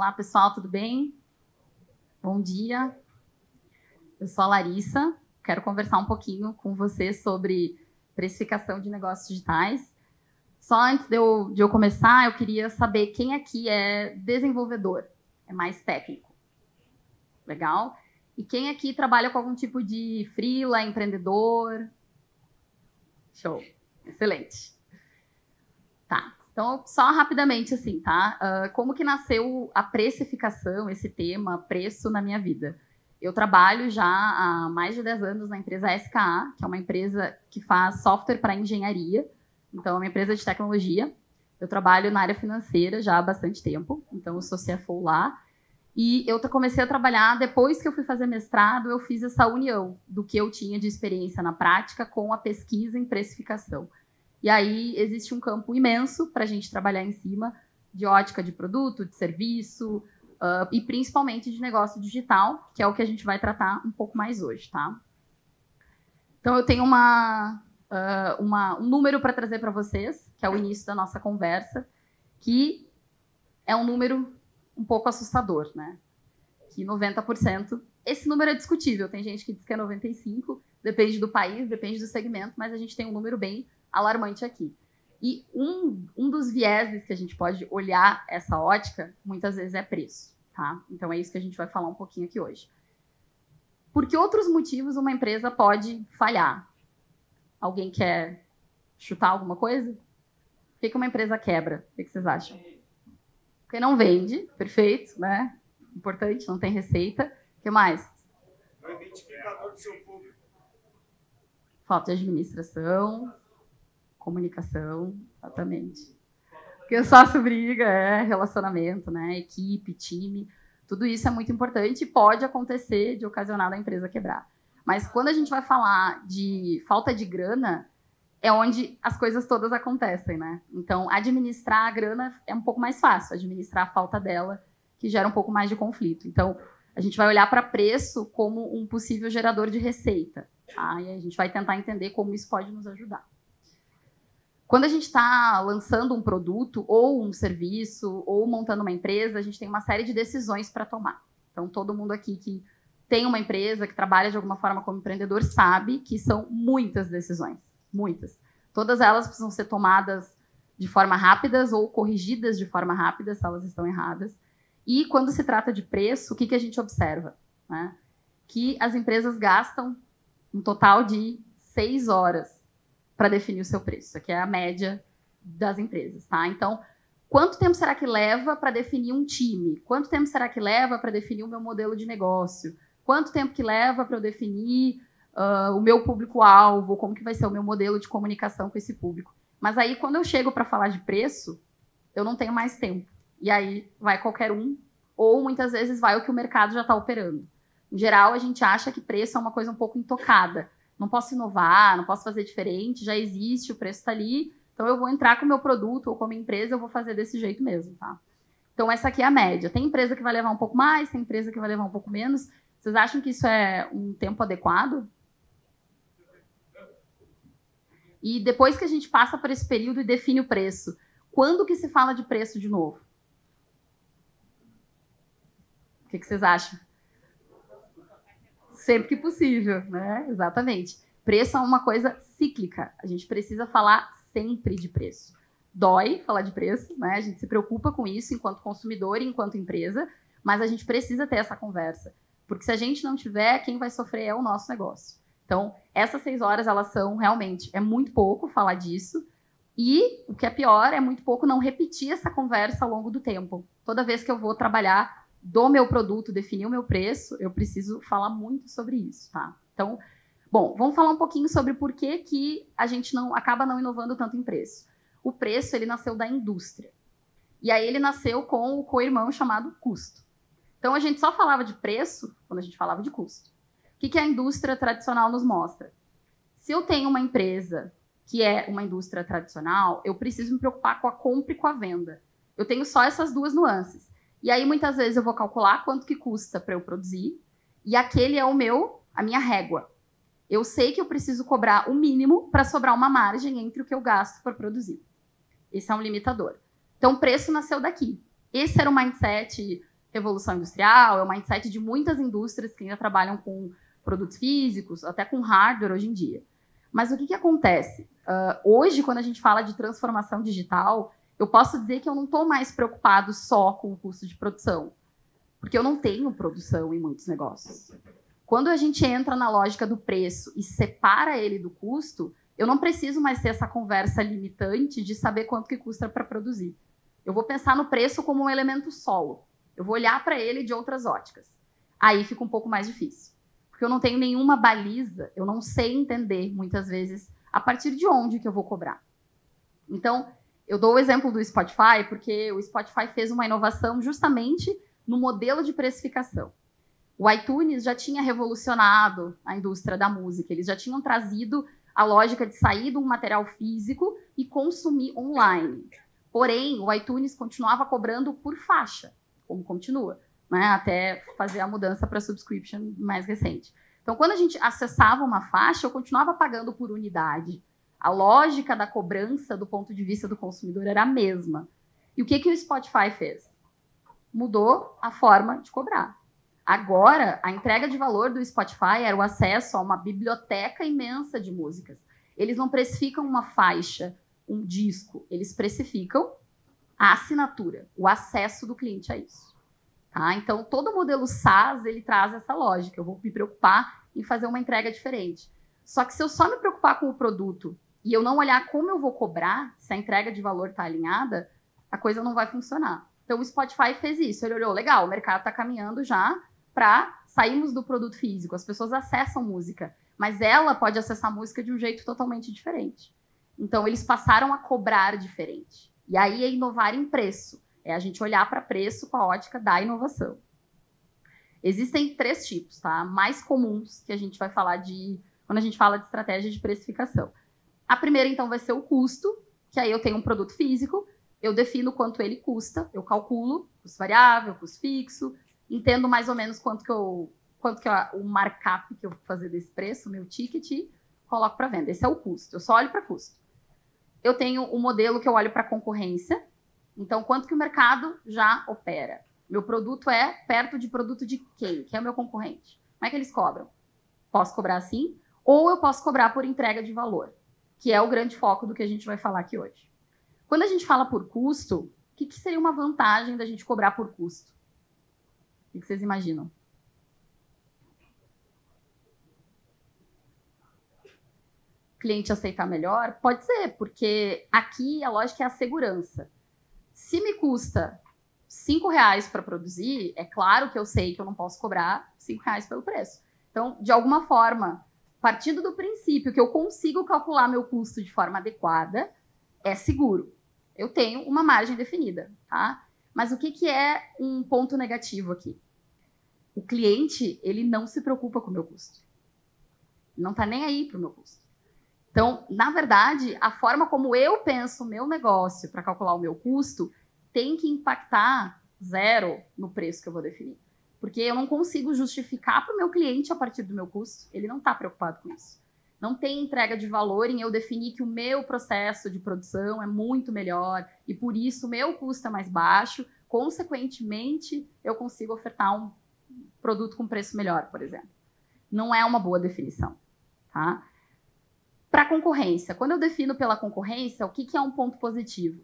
Olá, pessoal, tudo bem? Bom dia. Eu sou a Larissa, quero conversar um pouquinho com vocês sobre precificação de negócios digitais. Só antes de eu começar, eu queria saber quem aqui é desenvolvedor, é mais técnico. Legal? E quem aqui trabalha com algum tipo de freela, empreendedor? Show. Excelente. Tá. Então, só rapidamente assim, tá? Como que nasceu a precificação, esse tema, preço, na minha vida? Eu trabalho já há mais de 10 anos na empresa SKA, que é uma empresa que faz software para engenharia. Então, é uma empresa de tecnologia. Eu trabalho na área financeira já há bastante tempo. Então, eu sou CFO lá. E eu comecei a trabalhar, depois que eu fui fazer mestrado, eu fiz essa união do que eu tinha de experiência na prática com a pesquisa em precificação. E aí existe um campo imenso para a gente trabalhar em cima de ótica de produto, de serviço e principalmente de negócio digital, que é o que a gente vai tratar um pouco mais hoje, tá? Então eu tenho um número para trazer para vocês, que é o início da nossa conversa, que é um número um pouco assustador, né? Que 90%, esse número é discutível, tem gente que diz que é 95%, depende do país, depende do segmento, mas a gente tem um número bem alarmante aqui. E um dos vieses que a gente pode olhar essa ótica, muitas vezes, é preço, tá? Então, é isso que a gente vai falar um pouquinho aqui hoje. Por que outros motivos uma empresa pode falhar? Alguém quer chutar alguma coisa? Por que uma empresa quebra? O que vocês acham? Porque não vende, perfeito, né? Importante, não tem receita. O que mais? Não é identificador do seu público. Falta de administração, comunicação, exatamente. Porque sócio briga, relacionamento, né? Equipe, time, tudo isso é muito importante e pode acontecer de ocasionar a empresa quebrar. Mas quando a gente vai falar de falta de grana, é onde as coisas todas acontecem, né? Então, administrar a grana é um pouco mais fácil, administrar a falta dela, que gera um pouco mais de conflito. Então, a gente vai olhar para preço como um possível gerador de receita, tá? E a gente vai tentar entender como isso pode nos ajudar. Quando a gente está lançando um produto ou um serviço ou montando uma empresa, a gente tem uma série de decisões para tomar. Então, todo mundo aqui que tem uma empresa, que trabalha de alguma forma como empreendedor, sabe que são muitas decisões. Muitas. Todas elas precisam ser tomadas de forma rápida ou corrigidas de forma rápida, se elas estão erradas. E quando se trata de preço, o que a gente observa? Né? Que as empresas gastam um total de 6 horas para definir o seu preço. Aqui é a média das empresas, tá? Então, quanto tempo será que leva para definir um time? Quanto tempo será que leva para definir o meu modelo de negócio? Quanto tempo que leva para eu definir o meu público-alvo? Como que vai ser o meu modelo de comunicação com esse público? Mas aí, quando eu chego para falar de preço, eu não tenho mais tempo. E aí, vai qualquer um, ou muitas vezes vai o que o mercado já está operando. Em geral, a gente acha que preço é uma coisa um pouco intocada. Não posso inovar, não posso fazer diferente, já existe, o preço está ali, então eu vou entrar com o meu produto ou como empresa, eu vou fazer desse jeito mesmo, tá? Então, essa aqui é a média. Tem empresa que vai levar um pouco mais, tem empresa que vai levar um pouco menos. Vocês acham que isso é um tempo adequado? E depois que a gente passa por esse período e define o preço, quando que se fala de preço de novo? O que vocês acham? Sempre que possível, né? Exatamente. Preço é uma coisa cíclica. A gente precisa falar sempre de preço. Dói falar de preço, né? A gente se preocupa com isso enquanto consumidor e enquanto empresa, mas a gente precisa ter essa conversa. Porque se a gente não tiver, quem vai sofrer é o nosso negócio. Então, essas 6 horas, elas são realmente, é muito pouco falar disso. E, o que é pior, é muito pouco não repetir essa conversa ao longo do tempo. Toda vez que eu vou trabalhar do meu produto, definir o meu preço, eu preciso falar muito sobre isso, tá? Então, bom, vamos falar um pouquinho sobre por que a gente acaba não inovando tanto em preço. O preço, ele nasceu da indústria. E aí ele nasceu com o co-irmão chamado custo. Então, a gente só falava de preço quando a gente falava de custo. O que a indústria tradicional nos mostra? Se eu tenho uma empresa que é uma indústria tradicional, eu preciso me preocupar com a compra e com a venda. Eu tenho só essas duas nuances. E aí, muitas vezes, eu vou calcular quanto que custa para eu produzir, e aquele é a minha régua. Eu sei que eu preciso cobrar o mínimo para sobrar uma margem entre o que eu gasto para produzir. Esse é um limitador. Então, o preço nasceu daqui. Esse era o mindset revolução industrial, é o mindset de muitas indústrias que ainda trabalham com produtos físicos, até com hardware hoje em dia. Mas o que acontece? Hoje, quando a gente fala de transformação digital, eu posso dizer que eu não estou mais preocupado só com o custo de produção, porque eu não tenho produção em muitos negócios. Quando a gente entra na lógica do preço e separa ele do custo, eu não preciso mais ter essa conversa limitante de saber quanto que custa para produzir. Eu vou pensar no preço como um elemento solo. Eu vou olhar para ele de outras óticas. Aí fica um pouco mais difícil. Porque eu não tenho nenhuma baliza, eu não sei entender, muitas vezes, a partir de onde que eu vou cobrar. Então, eu dou o exemplo do Spotify, porque o Spotify fez uma inovação justamente no modelo de precificação. O iTunes já tinha revolucionado a indústria da música, eles já tinham trazido a lógica de sair de um material físico e consumir online. Porém, o iTunes continuava cobrando por faixa, como continua, né, até fazer a mudança para subscription mais recente. Então, quando a gente acessava uma faixa, eu continuava pagando por unidade. A lógica da cobrança do ponto de vista do consumidor era a mesma. E o que o Spotify fez? Mudou a forma de cobrar. Agora, a entrega de valor do Spotify era o acesso a uma biblioteca imensa de músicas. Eles não precificam uma faixa, um disco. Eles precificam a assinatura, o acesso do cliente a isso. Tá? Então, todo modelo SaaS, ele traz essa lógica. Eu vou me preocupar em fazer uma entrega diferente. Só que se eu só me preocupar com o produto e eu não olhar como eu vou cobrar, se a entrega de valor está alinhada, a coisa não vai funcionar. Então, o Spotify fez isso. Ele olhou, legal, o mercado está caminhando já para sairmos do produto físico. As pessoas acessam música, mas ela pode acessar música de um jeito totalmente diferente. Então, eles passaram a cobrar diferente. E aí é inovar em preço. É a gente olhar para preço com a ótica da inovação. Existem 3 tipos, tá? Mais comuns que a gente vai falar quando a gente fala de estratégia de precificação. A primeira, então, vai ser o custo, que aí eu tenho um produto físico, eu defino quanto ele custa, eu calculo custo variável, custo fixo, entendo mais ou menos quanto que é o markup que eu vou fazer desse preço, meu ticket, e coloco para venda. Esse é o custo, eu só olho para custo. Eu tenho o modelo que eu olho para concorrência, então quanto que o mercado já opera. Meu produto é perto de produto de quem? Quem é o meu concorrente? Como é que eles cobram? Posso cobrar assim, ou eu posso cobrar por entrega de valor, que é o grande foco do que a gente vai falar aqui hoje. Quando a gente fala por custo, o que seria uma vantagem da gente cobrar por custo? O que vocês imaginam? O cliente aceitar melhor? Pode ser, porque aqui a lógica é a segurança. Se me custa R$5 para produzir, é claro que eu sei que eu não posso cobrar R$5 pelo preço. Então, de alguma forma, partindo do princípio que eu consigo calcular meu custo de forma adequada, é seguro. Eu tenho uma margem definida, tá? Mas o que é um ponto negativo aqui? O cliente, ele não se preocupa com o meu custo. Não está nem aí para o meu custo. Então, na verdade, a forma como eu penso o meu negócio para calcular o meu custo tem que impactar 0 no preço que eu vou definir. Porque eu não consigo justificar para o meu cliente a partir do meu custo. Ele não está preocupado com isso. Não tem entrega de valor em eu definir que o meu processo de produção é muito melhor e, por isso, o meu custo é mais baixo. Consequentemente, eu consigo ofertar um produto com preço melhor, por exemplo. Não é uma boa definição. Tá? Para a concorrência, quando eu defino pela concorrência, o que é um ponto positivo?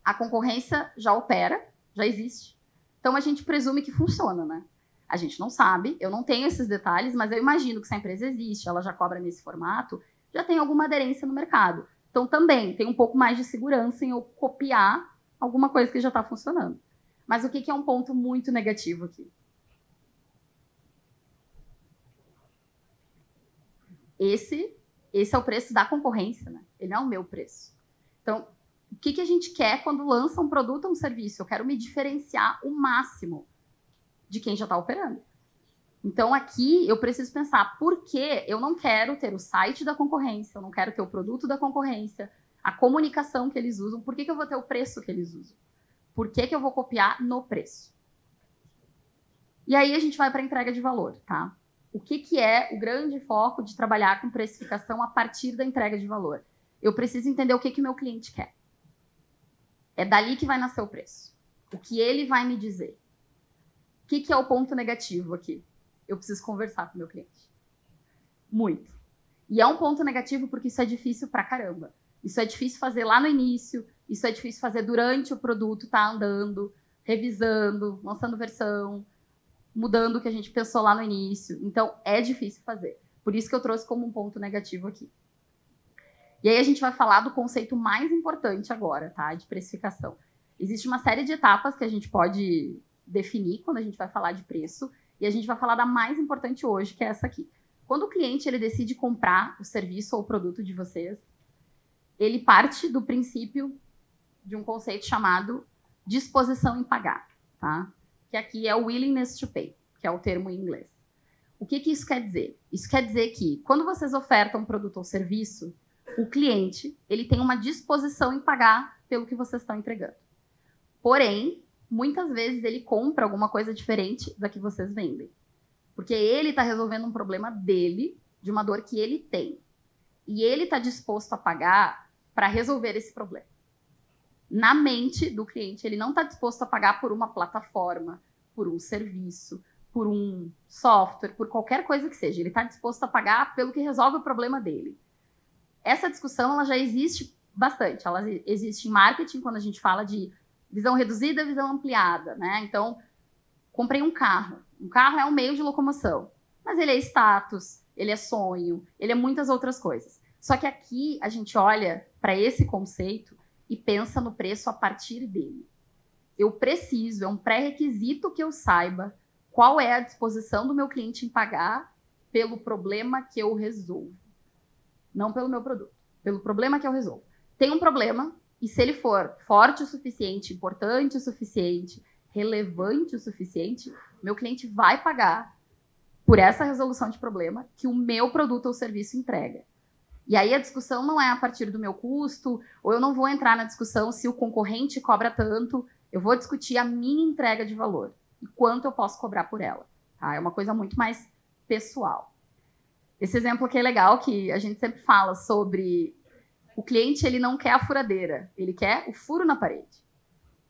A concorrência já opera, já existe. Então, a gente presume que funciona, né? A gente não sabe, eu não tenho esses detalhes, mas eu imagino que se a empresa existe, ela já cobra nesse formato, já tem alguma aderência no mercado. Então, também tem um pouco mais de segurança em eu copiar alguma coisa que já está funcionando. Mas o que é um ponto muito negativo aqui? Esse é o preço da concorrência, né? Ele não é o meu preço. Então, o que a gente quer quando lança um produto ou um serviço? Eu quero me diferenciar o máximo de quem já está operando. Então, aqui, eu preciso pensar por que eu não quero ter o site da concorrência, eu não quero ter o produto da concorrência, a comunicação que eles usam, por que eu vou ter o preço que eles usam? Por que eu vou copiar no preço? E aí, a gente vai para a entrega de valor, tá? O que é o grande foco de trabalhar com precificação a partir da entrega de valor? Eu preciso entender o que o meu cliente quer. É dali que vai nascer o preço. O que ele vai me dizer. O que é o ponto negativo aqui? Eu preciso conversar com o meu cliente. Muito. E é um ponto negativo porque isso é difícil pra caramba. Isso é difícil fazer lá no início, isso é difícil fazer durante o produto tá andando, revisando, lançando versão, mudando o que a gente pensou lá no início. Então, é difícil fazer. Por isso que eu trouxe como um ponto negativo aqui. E aí a gente vai falar do conceito mais importante agora, tá? De precificação. Existe uma série de etapas que a gente pode definir quando a gente vai falar de preço, e a gente vai falar da mais importante hoje, que é essa aqui. Quando o cliente ele decide comprar o serviço ou o produto de vocês, ele parte do princípio de um conceito chamado disposição em pagar, tá? Que aqui é o willingness to pay, que é o termo em inglês. O que isso quer dizer? Isso quer dizer que quando vocês ofertam um produto ou serviço, o cliente ele tem uma disposição em pagar pelo que vocês estão entregando. Porém, muitas vezes ele compra alguma coisa diferente da que vocês vendem. Porque ele está resolvendo um problema dele, de uma dor que ele tem. E ele está disposto a pagar para resolver esse problema. Na mente do cliente, ele não está disposto a pagar por uma plataforma, por um serviço, por um software, por qualquer coisa que seja. Ele está disposto a pagar pelo que resolve o problema dele. Essa discussão ela já existe bastante. Ela existe em marketing, quando a gente fala de visão reduzida, visão ampliada, né? Então, comprei um carro. Um carro é um meio de locomoção. Mas ele é status, ele é sonho, ele é muitas outras coisas. Só que aqui a gente olha para esse conceito e pensa no preço a partir dele. Eu preciso, é um pré-requisito que eu saiba qual é a disposição do meu cliente em pagar pelo problema que eu resolvo. Não pelo meu produto, pelo problema que eu resolvo. Tem um problema, e se ele for forte o suficiente, importante o suficiente, relevante o suficiente, meu cliente vai pagar por essa resolução de problema que o meu produto ou serviço entrega. E aí a discussão não é a partir do meu custo, ou eu não vou entrar na discussão se o concorrente cobra tanto, eu vou discutir a minha entrega de valor e quanto eu posso cobrar por ela. Tá? É uma coisa muito mais pessoal. Esse exemplo aqui é legal, que a gente sempre fala sobre o cliente, ele não quer a furadeira, ele quer o furo na parede.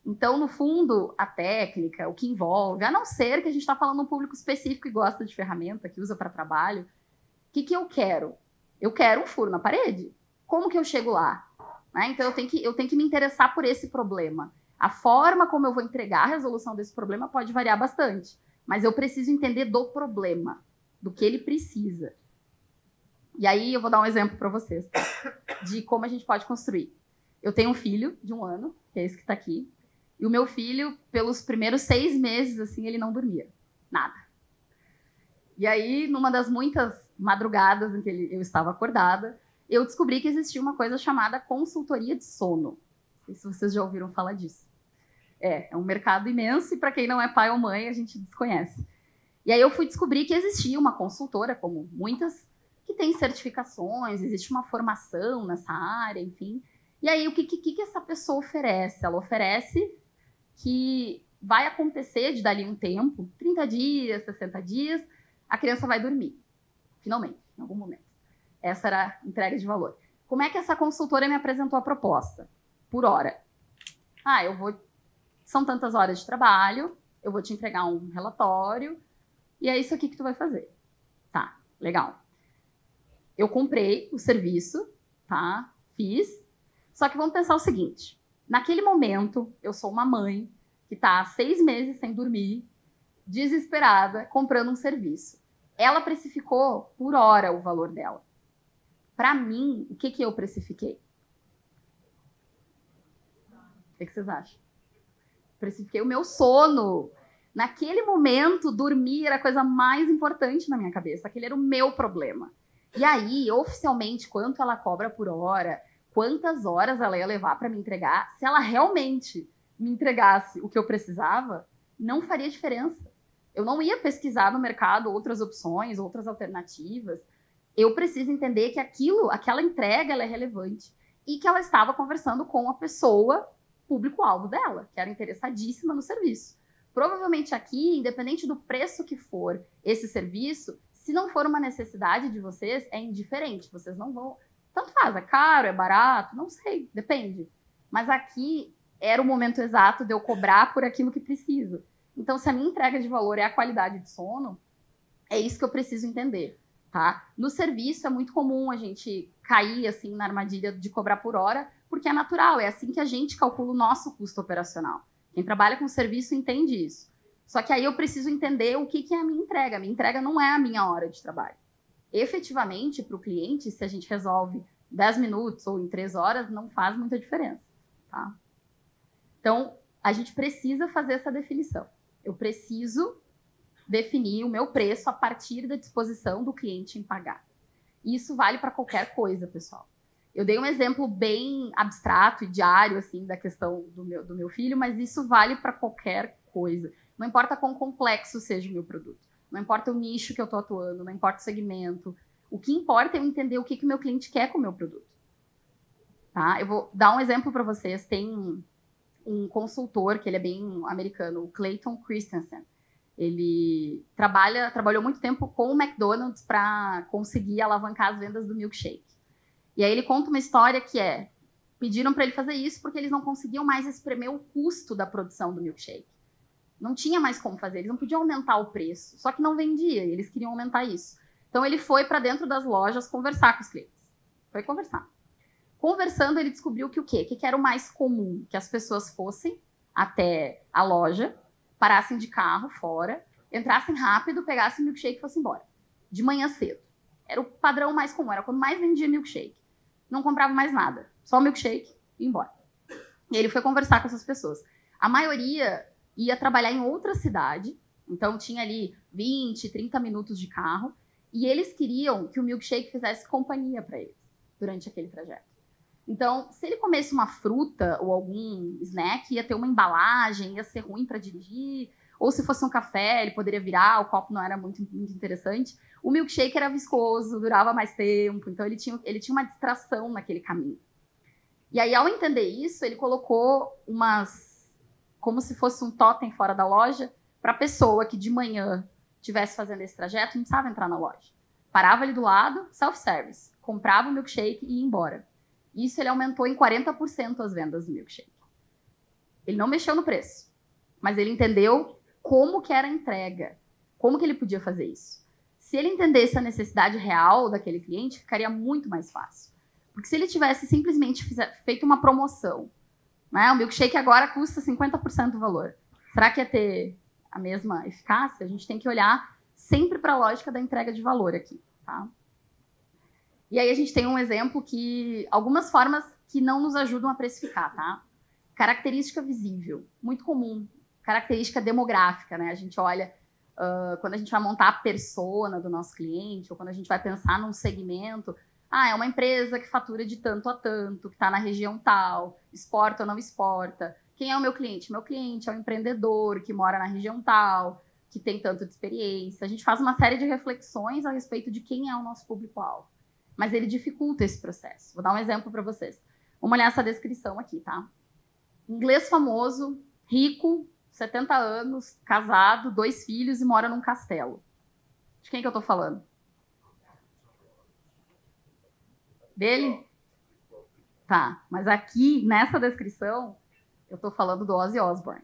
Então, no fundo, a técnica, o que envolve, a não ser que a gente está falando um público específico que gosta de ferramenta, que usa para trabalho, o que eu quero? Eu quero um furo na parede. Como que eu chego lá? Né? Então, eu tenho que me interessar por esse problema. A forma como eu vou entregar a resolução desse problema pode variar bastante, mas eu preciso entender do problema, do que ele precisa. E aí eu vou dar um exemplo para vocês de como a gente pode construir. Eu tenho um filho de 1 ano, que é esse que está aqui, e o meu filho, pelos primeiros 6 meses, assim, ele não dormia. Nada. E aí, numa das muitas madrugadas em que eu estava acordada, eu descobri que existia uma coisa chamada consultoria de sono. Não sei se vocês já ouviram falar disso. É um mercado imenso e para quem não é pai ou mãe, a gente desconhece. E aí eu fui descobrir que existia uma consultora, como muitas, que tem certificações, existe uma formação nessa área, enfim. E aí, o que essa pessoa oferece? Ela oferece que vai acontecer de dali um tempo, 30 dias, 60 dias, a criança vai dormir, finalmente, em algum momento. Essa era a entrega de valor. Como é que essa consultora me apresentou a proposta? Por hora. São tantas horas de trabalho, eu vou te entregar um relatório, e é isso aqui que tu vai fazer. Tá, legal. Eu comprei o serviço, tá? Fiz. Só que vamos pensar o seguinte. Naquele momento, eu sou uma mãe que está há 6 meses sem dormir, desesperada, comprando um serviço. Ela precificou por hora o valor dela. Para mim, o que eu precifiquei? O que vocês acham? Precifiquei o meu sono. Naquele momento, dormir era a coisa mais importante na minha cabeça. Aquele era o meu problema. E aí, oficialmente, quanto ela cobra por hora, quantas horas ela ia levar para me entregar, se ela realmente me entregasse o que eu precisava, não faria diferença. Eu não ia pesquisar no mercado outras opções, outras alternativas. Eu preciso entender que aquela entrega, ela é relevante e que ela estava conversando com a pessoa, público-alvo dela, que era interessadíssima no serviço. Provavelmente aqui, independente do preço que for esse serviço, se não for uma necessidade de vocês, é indiferente. Vocês não vão... Tanto faz, é caro, é barato, não sei, depende. Mas aqui era o momento exato de eu cobrar por aquilo que preciso. Então, se a minha entrega de valor é a qualidade de sono, é isso que eu preciso entender, tá? No serviço, é muito comum a gente cair, assim, na armadilha de cobrar por hora, porque é natural, é assim que a gente calcula o nosso custo operacional. Quem trabalha com serviço entende isso. Só que aí eu preciso entender o que é a minha entrega. A minha entrega não é a minha hora de trabalho. Efetivamente, para o cliente, se a gente resolve 10 minutos ou em 3 horas, não faz muita diferença, tá? Então, a gente precisa fazer essa definição. Eu preciso definir o meu preço a partir da disposição do cliente em pagar. Isso vale para qualquer coisa, pessoal. Eu dei um exemplo bem abstrato e diário, assim, da questão do meu filho, mas isso vale para qualquer coisa. Não importa quão complexo seja o meu produto. Não importa o nicho que eu estou atuando, não importa o segmento. O que importa é eu entender o que o meu cliente quer com o meu produto. Tá? Eu vou dar um exemplo para vocês. Tem um consultor, que ele é bem americano, o Clayton Christensen. Ele trabalhou muito tempo com o McDonald's para conseguir alavancar as vendas do milkshake. E aí ele conta uma história que pediram para ele fazer isso porque eles não conseguiam mais espremer o custo da produção do milkshake. Não tinha mais como fazer, eles não podiam aumentar o preço, só que não vendia, e eles queriam aumentar isso. Então ele foi para dentro das lojas conversar com os clientes. Foi conversar. Conversando, ele descobriu que o quê? Que era o mais comum? Que as pessoas fossem até a loja, parassem de carro fora, entrassem rápido, pegassem o milkshake e fossem embora. De manhã cedo. Era o padrão mais comum, era quando mais vendia milkshake. Não comprava mais nada, só o milkshake e ia embora. E ele foi conversar com essas pessoas. A maioria ia trabalhar em outra cidade, então tinha ali 20, 30 minutos de carro, e eles queriam que o milkshake fizesse companhia para eles durante aquele trajeto. Então, se ele comesse uma fruta ou algum snack, ia ter uma embalagem, ia ser ruim para dirigir, ou se fosse um café, ele poderia virar, o copo não era muito interessante. O milkshake era viscoso, durava mais tempo, então ele tinha uma distração naquele caminho. E aí, ao entender isso, ele colocou como se fosse um totem fora da loja, para a pessoa que de manhã estivesse fazendo esse trajeto, não precisava entrar na loja. Parava ali do lado, self-service, comprava o milkshake e ia embora. Isso ele aumentou em 40% as vendas do milkshake. Ele não mexeu no preço, mas ele entendeu como que era a entrega, como que ele podia fazer isso. Se ele entendesse a necessidade real daquele cliente, ficaria muito mais fácil. Porque se ele tivesse simplesmente feito uma promoção, né, o milkshake agora custa 50% do valor, será que ia ter a mesma eficácia? A gente tem que olhar sempre para a lógica da entrega de valor aqui, tá? E aí a gente tem um exemplo algumas formas que não nos ajudam a precificar, tá? Característica visível, muito comum. Característica demográfica, né? A gente olha, quando a gente vai montar a persona do nosso cliente, ou quando a gente vai pensar num segmento, é uma empresa que fatura de tanto a tanto, que está na região tal, exporta ou não exporta. Quem é o meu cliente? Meu cliente é um empreendedor que mora na região tal, que tem tanto de experiência. A gente faz uma série de reflexões a respeito de quem é o nosso público-alvo. Mas ele dificulta esse processo. Vou dar um exemplo para vocês. Vamos olhar essa descrição aqui, tá? Inglês famoso, rico, 70 anos, casado, 2 filhos e mora num castelo. De quem que eu tô falando? Dele? Tá, mas aqui, nessa descrição, eu tô falando do Ozzy Osbourne.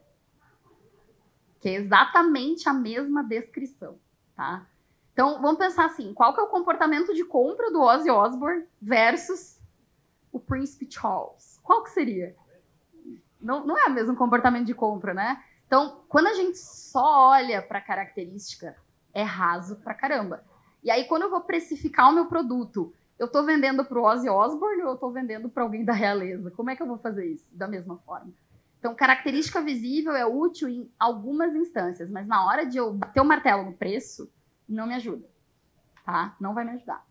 Que é exatamente a mesma descrição, tá? Então, vamos pensar assim, qual que é o comportamento de compra do Ozzy Osbourne versus o Príncipe Charles? Qual que seria? Não é o mesmo comportamento de compra, né? Então, quando a gente só olha para a característica, é raso pra caramba. E aí, quando eu vou precificar o meu produto, eu estou vendendo para o Ozzy Osbourne ou eu estou vendendo para alguém da realeza? Como é que eu vou fazer isso? Da mesma forma. Então, característica visível é útil em algumas instâncias, mas na hora de eu bater o martelo no preço, não me ajuda, tá? Não vai me ajudar.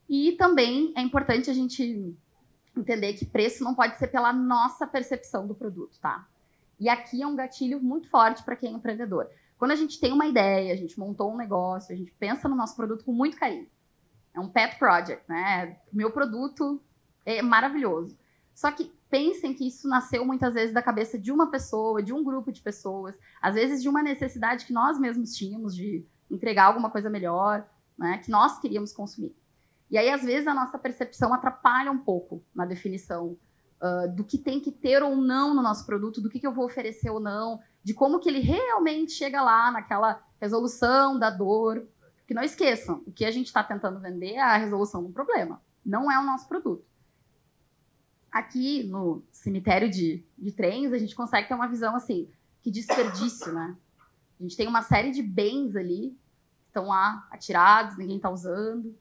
E também é importante a gente entender que preço não pode ser pela nossa percepção do produto, tá? E aqui é um gatilho muito forte para quem é empreendedor. Quando a gente tem uma ideia, a gente montou um negócio, a gente pensa no nosso produto com muito carinho. É um pet project, né? Meu produto é maravilhoso. Só que pensem que isso nasceu muitas vezes da cabeça de uma pessoa, de um grupo de pessoas, às vezes de uma necessidade que nós mesmos tínhamos de entregar alguma coisa melhor, né, que nós queríamos consumir. E aí, às vezes, a nossa percepção atrapalha um pouco na definição do que tem que ter ou não no nosso produto, do que eu vou oferecer ou não. de como que ele realmente chega lá naquela resolução da dor. Que não esqueçam, o que a gente está tentando vender é a resolução do problema, não é o nosso produto. Aqui no cemitério de trens, a gente consegue ter uma visão assim, que desperdício, né? A gente tem uma série de bens ali, que estão lá atirados, ninguém está usando.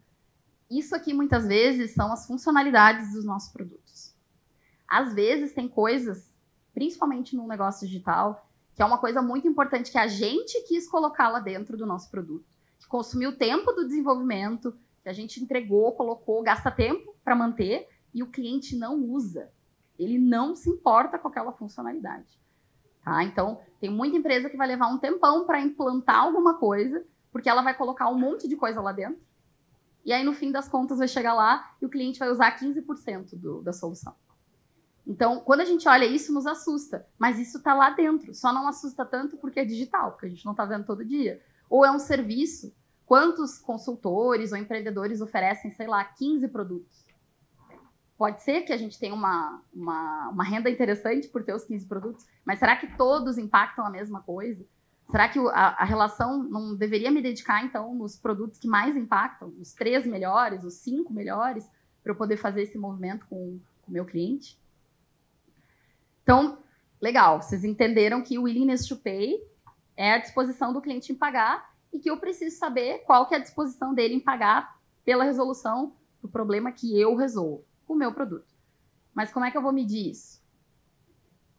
Isso aqui, muitas vezes, são as funcionalidades dos nossos produtos. Às vezes, tem coisas, principalmente no negócio digital, que é uma coisa muito importante que a gente quis colocar lá dentro do nosso produto, que consumiu tempo do desenvolvimento, que a gente entregou, colocou, gasta tempo para manter, e o cliente não usa. Ele não se importa com aquela funcionalidade. Tá? Então, tem muita empresa que vai levar um tempão para implantar alguma coisa, porque ela vai colocar um monte de coisa lá dentro, e aí, no fim das contas, vai chegar lá e o cliente vai usar 15% da solução. Então, quando a gente olha isso, nos assusta. Mas isso está lá dentro. Só não assusta tanto porque é digital, porque a gente não está vendo todo dia. Ou é um serviço. Quantos consultores ou empreendedores oferecem, sei lá, 15 produtos? Pode ser que a gente tenha uma renda interessante por ter os 15 produtos, mas será que todos impactam a mesma coisa? Será que a relação não deveria me dedicar, então, nos produtos que mais impactam, os 3 melhores, os 5 melhores, para eu poder fazer esse movimento com o meu cliente? Então, legal, vocês entenderam que o willingness to pay é a disposição do cliente em pagar e que eu preciso saber qual que é a disposição dele em pagar pela resolução do problema que eu resolvo com o meu produto. Mas como é que eu vou medir isso?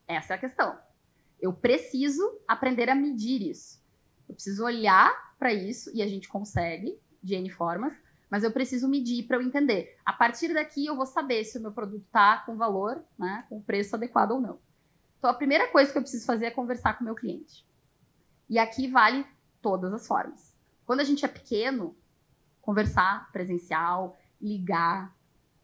Essa é a questão. Eu preciso aprender a medir isso. Eu preciso olhar para isso, e a gente consegue, de N formas, mas eu preciso medir para eu entender. A partir daqui, eu vou saber se o meu produto está com valor, né, com preço adequado ou não. Então, a primeira coisa que eu preciso fazer é conversar com o meu cliente. E aqui vale todas as formas. Quando a gente é pequeno, conversar presencial, ligar.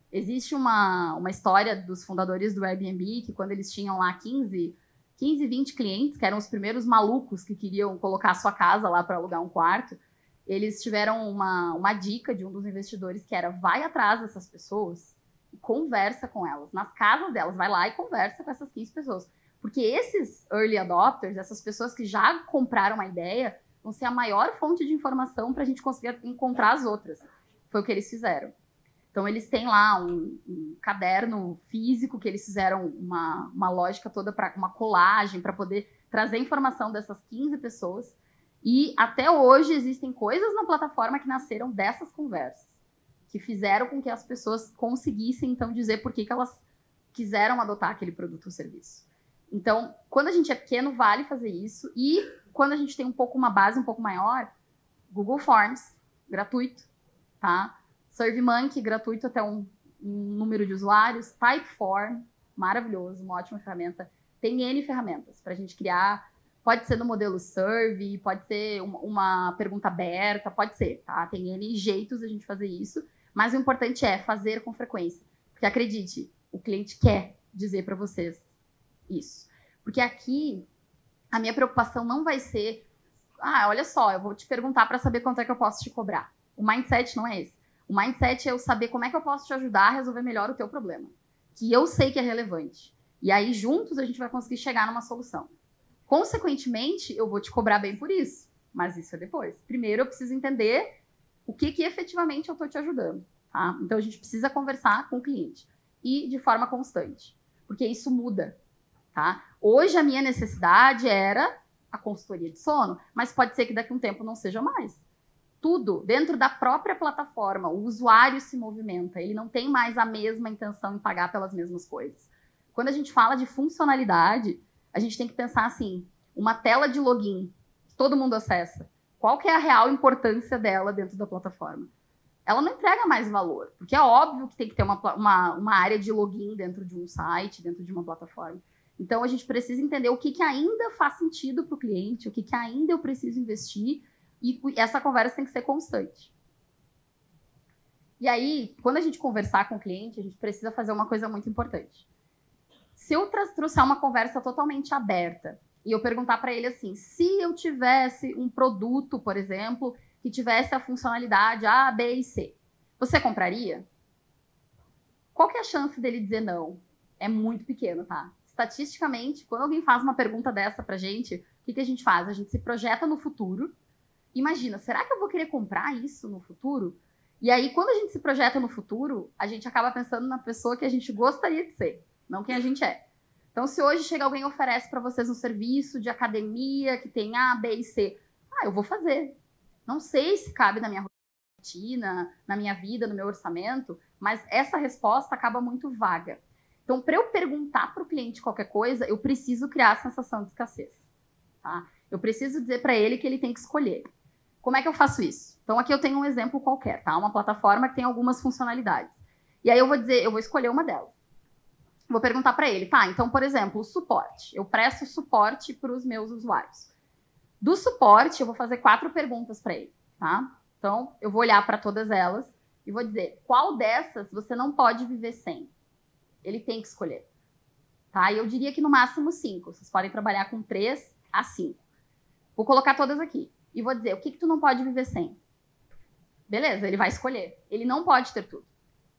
Existe uma história dos fundadores do Airbnb, que quando eles tinham lá 15, 20 clientes, que eram os primeiros malucos que queriam colocar a sua casa lá para alugar um quarto, eles tiveram uma dica de um dos investidores que era: vai atrás dessas pessoas e conversa com elas, nas casas delas, vai lá e conversa com essas 15 pessoas. Porque esses early adopters, essas pessoas que já compraram a ideia, vão ser a maior fonte de informação para a gente conseguir encontrar as outras. Foi o que eles fizeram. Então, eles têm lá um caderno físico que eles fizeram uma lógica toda, para uma colagem, para poder trazer informação dessas 15 pessoas. E até hoje existem coisas na plataforma que nasceram dessas conversas, que fizeram com que as pessoas conseguissem, então, dizer por que elas quiseram adotar aquele produto ou serviço. Então, quando a gente é pequeno, vale fazer isso. E quando a gente tem uma base um pouco maior, Google Forms, gratuito, tá? SurveyMonkey, gratuito até um número de usuários. Typeform, maravilhoso, uma ótima ferramenta. Tem N ferramentas para a gente criar. Pode ser no modelo Survey, pode ser uma pergunta aberta, pode ser, tá? Tem N jeitos de a gente fazer isso. Mas o importante é fazer com frequência. Porque, acredite, o cliente quer dizer para vocês isso. Porque aqui, a minha preocupação não vai ser: olha só, eu vou te perguntar para saber quanto é que eu posso te cobrar. O mindset não é esse. O mindset é eu saber como é que eu posso te ajudar a resolver melhor o teu problema, que eu sei que é relevante. E aí, juntos, a gente vai conseguir chegar numa solução. Consequentemente, eu vou te cobrar bem por isso, mas isso é depois. Primeiro, eu preciso entender o que efetivamente eu estou te ajudando. Tá? Então, a gente precisa conversar com o cliente e de forma constante, porque isso muda. Tá? Hoje, a minha necessidade era a consultoria de sono, mas pode ser que daqui a um tempo não seja mais. Tudo dentro da própria plataforma, o usuário se movimenta, ele não tem mais a mesma intenção em pagar pelas mesmas coisas. Quando a gente fala de funcionalidade, a gente tem que pensar assim: uma tela de login que todo mundo acessa, qual que é a real importância dela dentro da plataforma? Ela não entrega mais valor, porque é óbvio que tem que ter uma área de login dentro de um site, dentro de uma plataforma. Então, a gente precisa entender o que ainda faz sentido para o cliente, o que ainda eu preciso investir. E essa conversa tem que ser constante. E aí, quando a gente conversar com o cliente, a gente precisa fazer uma coisa muito importante. Se eu trouxer uma conversa totalmente aberta e eu perguntar para ele assim: se eu tivesse um produto, por exemplo, que tivesse a funcionalidade A, B e C, você compraria? Qual que é a chance dele dizer não? É muito pequeno, tá? estatisticamente, quando alguém faz uma pergunta dessa pra gente, o que a gente faz? A gente se projeta no futuro. Imagina, será que eu vou querer comprar isso no futuro? E aí, quando a gente se projeta no futuro, a gente acaba pensando na pessoa que a gente gostaria de ser, não quem a gente é. Então, se hoje chega alguém e oferece para vocês um serviço de academia que tem A, B e C, eu vou fazer. Não sei se cabe na minha rotina, na minha vida, no meu orçamento, mas essa resposta acaba muito vaga. Então, para eu perguntar para o cliente qualquer coisa, eu preciso criar a sensação de escassez. Tá? Eu preciso dizer para ele que ele tem que escolher. Como é que eu faço isso? Então, aqui eu tenho um exemplo qualquer, tá? Uma plataforma que tem algumas funcionalidades. E aí eu vou dizer, eu vou escolher uma delas. Vou perguntar para ele, tá? Então, por exemplo, o suporte. Eu presto suporte para os meus usuários. Do suporte, eu vou fazer 4 perguntas para ele, tá? Então, eu vou olhar para todas elas e vou dizer, qual dessas você não pode viver sem? Ele tem que escolher. Tá? E eu diria que no máximo 5. Vocês podem trabalhar com 3 a 5. Vou colocar todas aqui. E vou dizer, o que tu não pode viver sem? Beleza, ele vai escolher. Ele não pode ter tudo.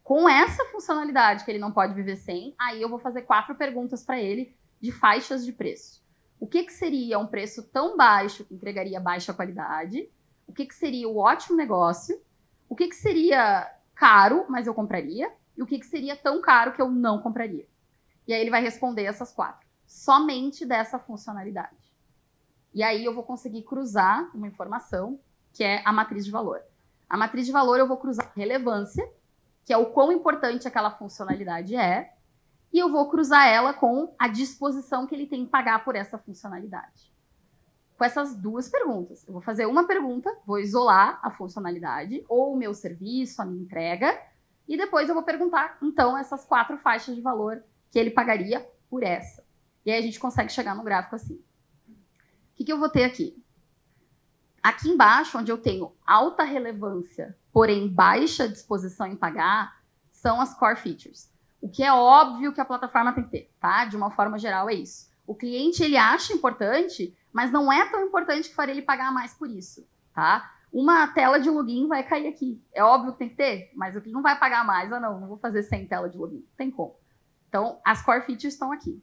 Com essa funcionalidade que ele não pode viver sem, aí eu vou fazer 4 perguntas para ele de faixas de preço. O que seria um preço tão baixo que entregaria baixa qualidade? O que seria o ótimo negócio? O que seria caro, mas eu compraria? E o que seria tão caro que eu não compraria? E aí ele vai responder essas 4. Somente dessa funcionalidade. E aí eu vou conseguir cruzar uma informação, que é a matriz de valor. A matriz de valor eu vou cruzar relevância, que é o quão importante aquela funcionalidade é, e eu vou cruzar ela com a disposição que ele tem em pagar por essa funcionalidade. Com essas 2 perguntas. Eu vou fazer uma pergunta, vou isolar a funcionalidade, ou o meu serviço, a minha entrega, e depois eu vou perguntar, então, essas 4 faixas de valor que ele pagaria por essa. E aí a gente consegue chegar no gráfico assim. O que eu vou ter aqui? Aqui embaixo, onde eu tenho alta relevância, porém baixa disposição em pagar, são as core features. O que é óbvio que a plataforma tem que ter, tá? De uma forma geral é isso. O cliente, ele acha importante, mas não é tão importante que faria ele pagar mais por isso, tá? Uma tela de login vai cair aqui. É óbvio que tem que ter, mas o cliente não vai pagar mais. Não vou fazer sem tela de login. Tem como. Então, as core features estão aqui.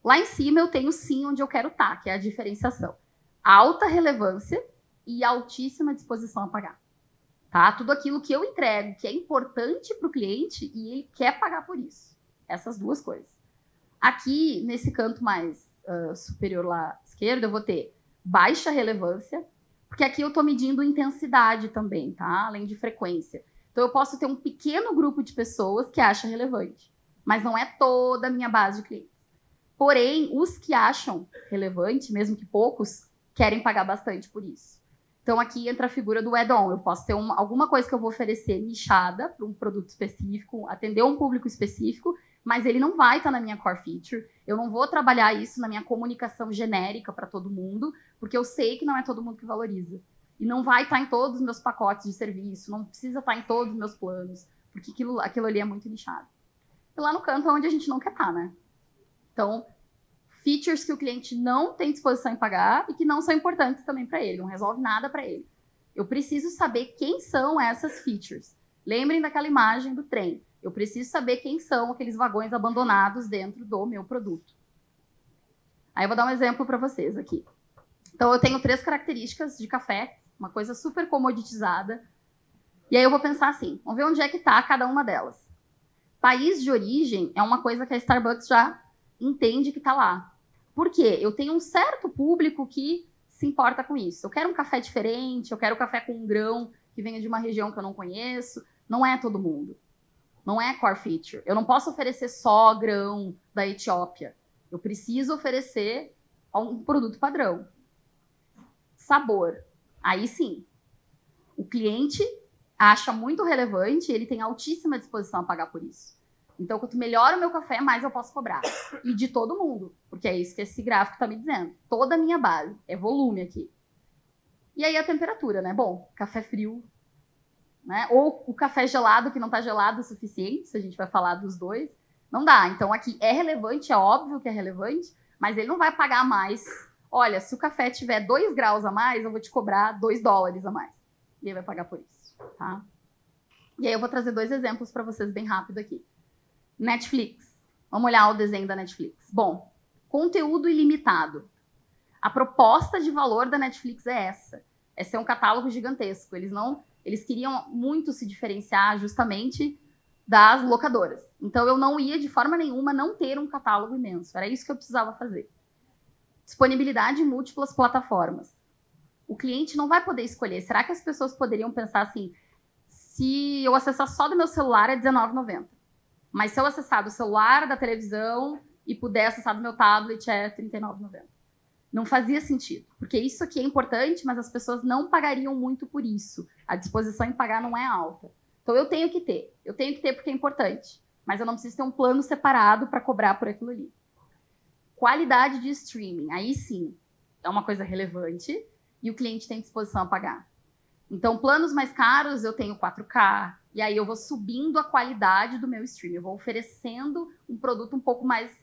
Lá em cima eu tenho sim onde eu quero estar, que é a diferenciação. Alta relevância e altíssima disposição a pagar. Tá? Tudo aquilo que eu entrego, que é importante para o cliente e ele quer pagar por isso. Essas 2 coisas. Aqui, nesse canto mais superior lá esquerdo, eu vou ter baixa relevância, porque aqui eu estou medindo intensidade também, tá? Além de frequência. Então, eu posso ter um pequeno grupo de pessoas que acha relevante, mas não é toda a minha base de clientes. Porém, os que acham relevante, mesmo que poucos, querem pagar bastante por isso. Então, aqui entra a figura do add-on. Eu posso ter alguma coisa que eu vou oferecer nichada para um produto específico, atender um público específico, mas ele não vai estar na minha core feature. Eu não vou trabalhar isso na minha comunicação genérica para todo mundo, porque eu sei que não é todo mundo que valoriza. E não vai estar em todos os meus pacotes de serviço, não precisa estar em todos os meus planos, porque aquilo ali é muito nichado. E lá no canto é onde a gente não quer estar, né? Então, features que o cliente não tem disposição em pagar e que não são importantes também para ele, não resolve nada para ele. Eu preciso saber quem são essas features. Lembrem daquela imagem do trem. Eu preciso saber quem são aqueles vagões abandonados dentro do meu produto. Aí eu vou dar um exemplo para vocês aqui. Então, eu tenho 3 características de café, uma coisa super comoditizada. E aí eu vou pensar assim, vamos ver onde é que está cada uma delas. País de origem é uma coisa que a Starbucks já entende que está lá. Por quê? Eu tenho um certo público que se importa com isso. Eu quero um café diferente, eu quero um café com um grão que venha de uma região que eu não conheço. Não é todo mundo. Não é core feature. Eu não posso oferecer só grão da Etiópia. Eu preciso oferecer um produto padrão. Sabor. Aí sim. O cliente acha muito relevante, ele tem altíssima disposição a pagar por isso. Então, quanto melhor o meu café, mais eu posso cobrar. E de todo mundo, porque é isso que esse gráfico está me dizendo. Toda a minha base, é volume aqui. E aí a temperatura, né? Bom, café frio, né? Ou o café gelado, que não está gelado o suficiente, se a gente vai falar dos 2. Não dá. Então, aqui é relevante, é óbvio que é relevante, mas ele não vai pagar mais. Olha, se o café tiver 2 graus a mais, eu vou te cobrar $2 a mais. E ele vai pagar por isso, tá? E aí eu vou trazer 2 exemplos para vocês bem rápido aqui. Netflix. Vamos olhar o desenho da Netflix. Bom, conteúdo ilimitado. A proposta de valor da Netflix é essa. É ser um catálogo gigantesco. Eles queriam muito se diferenciar justamente das locadoras. Então, eu não ia, de forma nenhuma, não ter um catálogo imenso. Era isso que eu precisava fazer. Disponibilidade em múltiplas plataformas. O cliente não vai poder escolher. Será que as pessoas poderiam pensar assim, se eu acessar só do meu celular é R$19,90. Mas se eu acessar do celular, da televisão e puder acessar do meu tablet é R$39,90. Não fazia sentido. Porque isso aqui é importante, mas as pessoas não pagariam muito por isso. A disposição em pagar não é alta. Então eu tenho que ter. Eu tenho que ter porque é importante. Mas eu não preciso ter um plano separado para cobrar por aquilo ali. Qualidade de streaming. Aí sim, é uma coisa relevante e o cliente tem disposição a pagar. Então, planos mais caros, eu tenho 4K, e aí eu vou subindo a qualidade do meu streaming, eu vou oferecendo um produto um pouco mais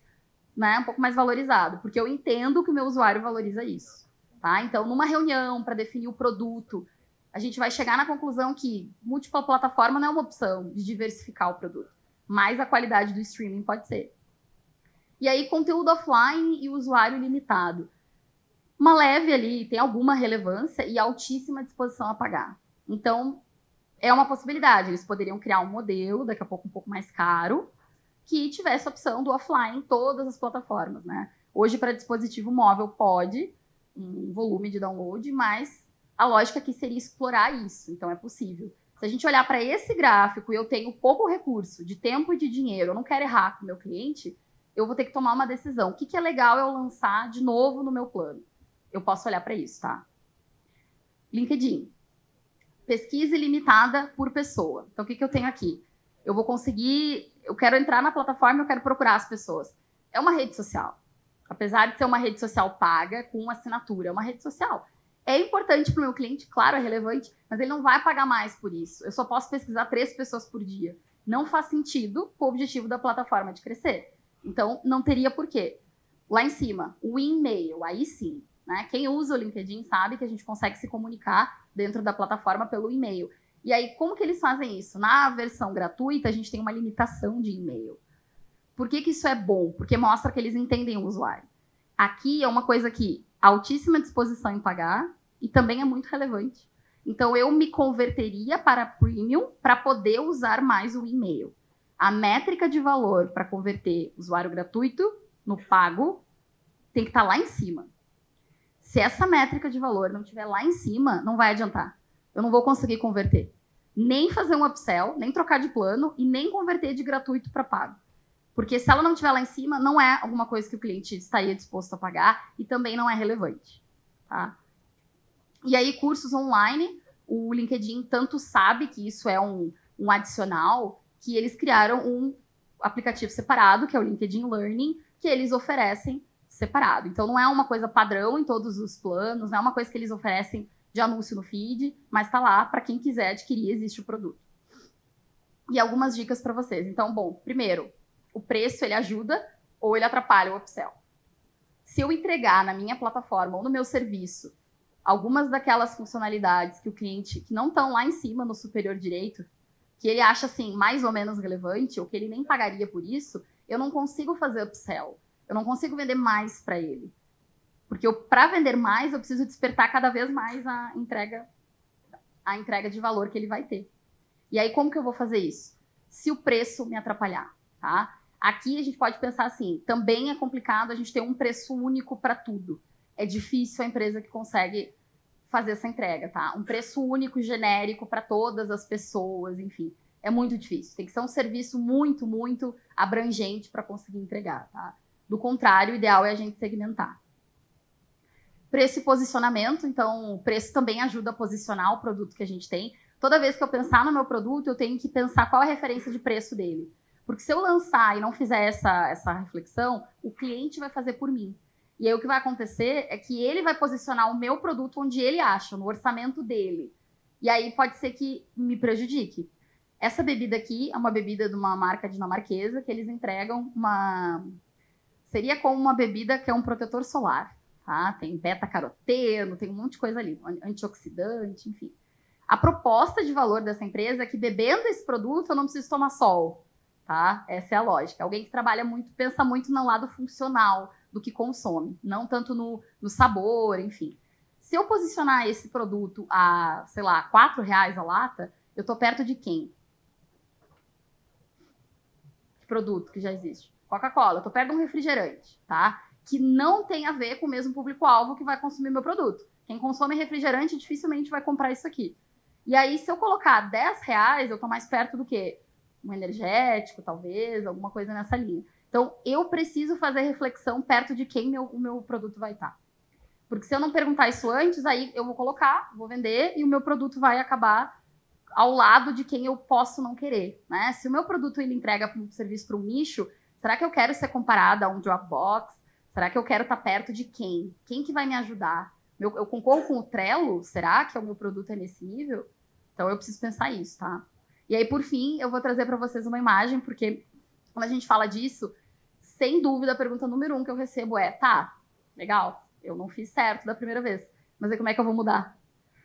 valorizado, porque eu entendo que o meu usuário valoriza isso. Tá? Então, numa reunião para definir o produto, a gente vai chegar na conclusão que múltipla plataforma não é uma opção de diversificar o produto, mas a qualidade do streaming pode ser. E aí, conteúdo offline e usuário limitado. Uma leve ali, tem alguma relevância e altíssima disposição a pagar. Então, é uma possibilidade. Eles poderiam criar um modelo, daqui a pouco um pouco mais caro, que tivesse a opção do offline em todas as plataformas, né? Hoje, para dispositivo móvel, pode um volume de download, mas a lógica aqui seria explorar isso. Então, é possível. Se a gente olhar para esse gráfico e eu tenho pouco recurso de tempo e de dinheiro, eu não quero errar com o meu cliente, eu vou ter que tomar uma decisão. O que é legal eu lançar de novo no meu plano? Eu posso olhar para isso, tá? LinkedIn. Pesquisa ilimitada por pessoa. Então, o que eu tenho aqui? Eu quero entrar na plataforma, eu quero procurar as pessoas. É uma rede social. Apesar de ser uma rede social paga, com assinatura, é uma rede social. É importante para o meu cliente, claro, é relevante, mas ele não vai pagar mais por isso. Eu só posso pesquisar 3 pessoas por dia. Não faz sentido com o objetivo da plataforma de crescer. Então, não teria porquê. Lá em cima, o e-mail, aí sim. Né? Quem usa o LinkedIn sabe que a gente consegue se comunicar dentro da plataforma pelo e-mail. E aí, como que eles fazem isso? Na versão gratuita, a gente tem uma limitação de e-mail. Por que isso é bom? Porque mostra que eles entendem o usuário. Aqui é uma coisa que altíssima disposição em pagar e também é muito relevante. Então, eu me converteria para Premium para poder usar mais o e-mail. A métrica de valor para converter usuário gratuito no pago tem que estar lá em cima. Se essa métrica de valor não estiver lá em cima, não vai adiantar. Eu não vou conseguir converter. Nem fazer um upsell, nem trocar de plano e nem converter de gratuito para pago. Porque se ela não estiver lá em cima, não é alguma coisa que o cliente estaria disposto a pagar e também não é relevante. Tá? E aí, cursos online, o LinkedIn tanto sabe que isso é um adicional, que eles criaram um aplicativo separado, que é o LinkedIn Learning, que eles oferecem separado. Então, não é uma coisa padrão em todos os planos, não é uma coisa que eles oferecem de anúncio no feed, mas está lá para quem quiser adquirir, existe o produto. E algumas dicas para vocês. Então, bom, primeiro, o preço ele ajuda ou ele atrapalha o upsell. Se eu entregar na minha plataforma ou no meu serviço algumas daquelas funcionalidades que o cliente, que não estão lá em cima no superior direito, que ele acha assim mais ou menos relevante ou que ele nem pagaria por isso, eu não consigo fazer upsell. Eu não consigo vender mais para ele. Porque para vender mais, eu preciso despertar cada vez mais a entrega de valor que ele vai ter. E aí, como que eu vou fazer isso? Se o preço me atrapalhar, tá? Aqui a gente pode pensar assim, também é complicado a gente ter um preço único para tudo. É difícil a empresa que consegue fazer essa entrega, tá? Um preço único, genérico para todas as pessoas, enfim. É muito difícil. Tem que ser um serviço muito, muito abrangente para conseguir entregar, tá? Do contrário, o ideal é a gente segmentar. Preço e posicionamento. Então, o preço também ajuda a posicionar o produto que a gente tem. Toda vez que eu pensar no meu produto, eu tenho que pensar qual é a referência de preço dele. Porque se eu lançar e não fizer essa reflexão, o cliente vai fazer por mim. E aí o que vai acontecer é que ele vai posicionar o meu produto onde ele acha, no orçamento dele. E aí pode ser que me prejudique. Essa bebida aqui é uma bebida de uma marca dinamarquesa que eles entregam uma... Seria como uma bebida que é um protetor solar. Tá? Tem beta-caroteno, tem um monte de coisa ali, antioxidante, enfim. A proposta de valor dessa empresa é que bebendo esse produto eu não preciso tomar sol. tá? Essa é a lógica. Alguém que trabalha muito, pensa muito no lado funcional do que consome, não tanto no sabor, enfim. Se eu posicionar esse produto a, sei lá, R$4 a lata, eu tô perto de quem? Que produto que já existe? Coca-Cola. Eu tô perto de um refrigerante, tá? Que não tem a ver com o mesmo público-alvo que vai consumir meu produto. Quem consome refrigerante dificilmente vai comprar isso aqui. E aí, se eu colocar R$10, eu tô mais perto do quê? Um energético, talvez, alguma coisa nessa linha. Então, eu preciso fazer reflexão perto de quem o meu produto vai estar. Porque se eu não perguntar isso antes, aí eu vou colocar, vou vender e o meu produto vai acabar ao lado de quem eu posso não querer, né? Se o meu produto ele entrega um serviço para um nicho, será que eu quero ser comparada a um Dropbox? Será que eu quero estar perto de quem? Quem que vai me ajudar? Eu concorro com o Trello? Será que o meu produto é nesse nível? Então, eu preciso pensar isso, tá? E aí, por fim, eu vou trazer para vocês uma imagem, porque quando a gente fala disso, sem dúvida, a pergunta número 1 que eu recebo é, tá, legal, eu não fiz certo da primeira vez, mas aí como é que eu vou mudar?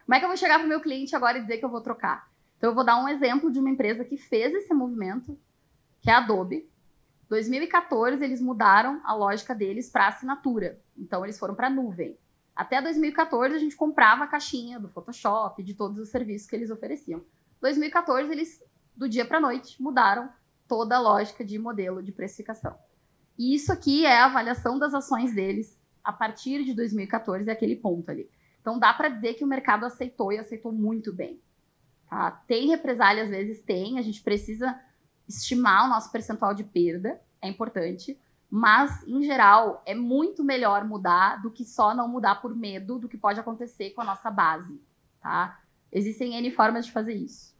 Como é que eu vou chegar pro meu cliente agora e dizer que eu vou trocar? Então, eu vou dar um exemplo de uma empresa que fez esse movimento, que é a Adobe. Em 2014, eles mudaram a lógica deles para assinatura. Então, eles foram para a nuvem. Até 2014, a gente comprava a caixinha do Photoshop, de todos os serviços que eles ofereciam. Em 2014, eles, do dia para a noite, mudaram toda a lógica de modelo de precificação. E isso aqui é a avaliação das ações deles a partir de 2014, é aquele ponto ali. Então, dá para dizer que o mercado aceitou e aceitou muito bem. Tá? Tem represália, às vezes tem, a gente precisa estimar o nosso percentual de perda, é importante, mas, em geral, é muito melhor mudar do que só não mudar por medo do que pode acontecer com a nossa base, tá? Existem N formas de fazer isso,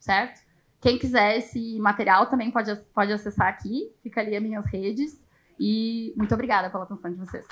certo? Quem quiser esse material também pode acessar aqui, fica ali as minhas redes, e muito obrigada pela atenção de vocês.